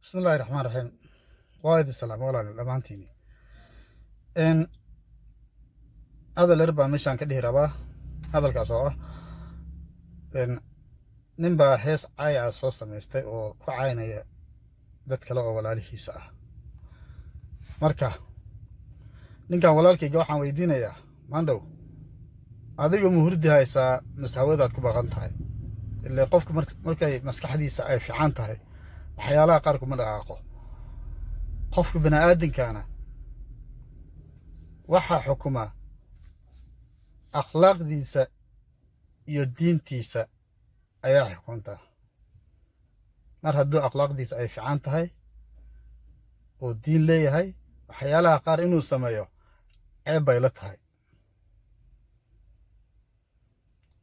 بسم الله الرحمن الرحيم. وايد السلام ولا لمانتيني ان هذا الاربع مشان كدي ربا هذا الكاسو ان نينبا هيس عايا soo samaystay oo ku caynaya dad kale oo walaalihiisa ah. Marka ninkan walaalkayga waxaan weydiinayaa maandhow adiga ma hurdi haysaa mas'aawadaad ku baqan tahay ilaa qofka markay maskaxdiisa ay fiican tahay waxyaalaha qaar kuma dhaqaaqo qofka bini'aadamkaana waxa xukuma akhlaaqdiisa iyo diintiisa ayaa xukunta. mar hadduu akhlaaqdiisa ay fiican tahay oo diin leeyahay waxyaalaha qaar inuu sameeyo ceeb bay la tahay.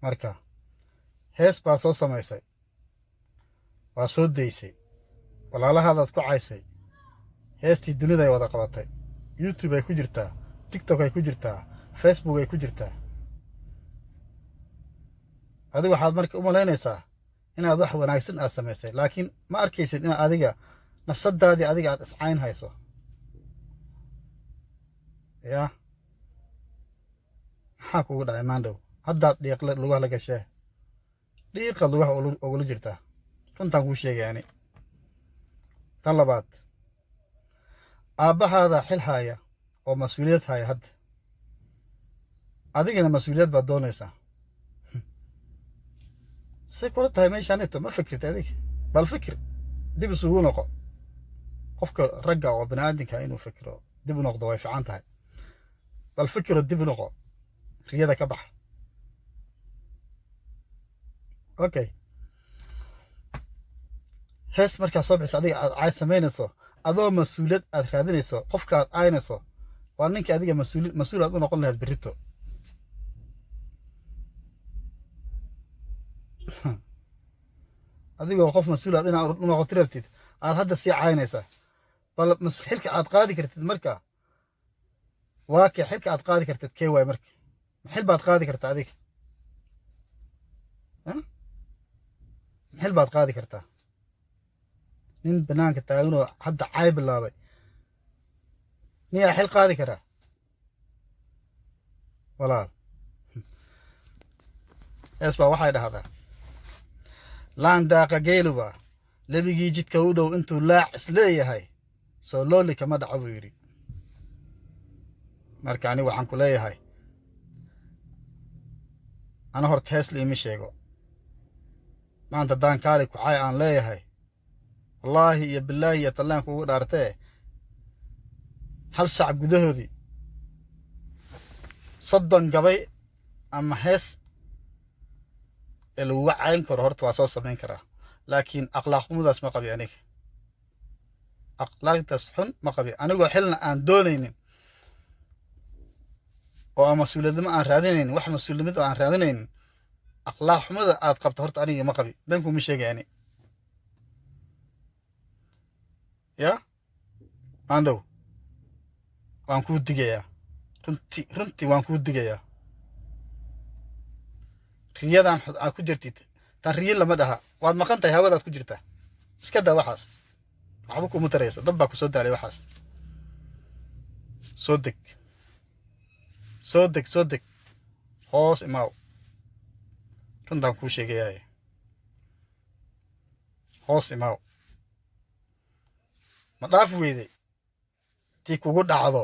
marka hees baa soo samaysay, waa soo daysay, walaalahaadaad ku caysay, heestii dunida ay wada qabatay, youtube ay ku jirtaa, tiktok ay ku jirtaa, facebook ay ku jirtaa. adiga waxaad marka u malaynaysaa inaad wax wanaagsan aad samaysay, laakiin ma arkaysid in adiga nafsadaadii adiga aad iscayn hayso. yaa maxaa kugu dhacay maandhow? haddaad dhiiqle lugaha la gashee dhiiqad lugaha ugula jirtaa, runtaan kuu sheegayaani. tan labaad, aabbahaada xil haya oo mas-uuliyad haya hadda, adigana mas-uuliyad baad doonaysaa. say kula tahay meeshaanito ma fikirta adig? bal fikir, dib isugu noqo. qofka ragga oo bini'aadamka inuu fikiro dib u noqdo way fiican tahay. bal fikiro dib u noqo, riyada ka baxa. okay, hees markaa soo bixisa adiga aad caay samaynayso adoo mas-uuliyad aad raadinayso, qofka aad caynayso waa ninka adiga mas-uul aad u noqon lahayd berrito. adigoo qof mas-uul aad inaad u noqoti rabtid aad hadda sii caynaysaa. bal xilka aad qaadi kartid marka waa kee xilka aad qaadi kartid kee waay marka? maxil baad qaadi kartaa adiga? maxil baad qaadi kartaa? nin banaanka taaganoo hadda caay bilaabay miyaa xil qaadi karaa? walaal, hees baa waxay dhahdaa laan daaqa geeluba lebigii jidka u dhow intuu laac isleeyahay soo looli kama dhaco buu yidhi. marka anigu waxaan ku leeyahay ana horta hees liima sheego. maanta haddaan kaali ku caay aan leeyahay wallaahi iyo bilaahi iyo tallaan kuugu dhaartee hal sac gudahoodii 30 gabay ama hees ee laguga cayn karo horta waa soo samayn karaa, laakiin akhlaaq xumudaas ma qabi aniga. akhlaaqdaas xun ma qabi anigoo xilna aan doonaynin oo aan mas-uuliyadnimo aan raadinaynin, wax mas-uulnimada aan raadinaynin. akhlaaq xumada aad qabto horta aniga ma qabi, been kuma sheegayani. yaa maandhow waan kuu digayaa, runtii waan kuu digayaa. riyadan aad ku jirtid tan riyo lama dhaha, waad maqan tahay, hawadaad ku jirtaa. iska daa waxaas, waxba kuma taraysa, dad baa ku soo daalay waxaas. soo deg soo deg soo deg, hoos imaaw, runtaan kuu sheegayaye, hoos imaaw. ma dhaaf weyday tii kugu dhacdo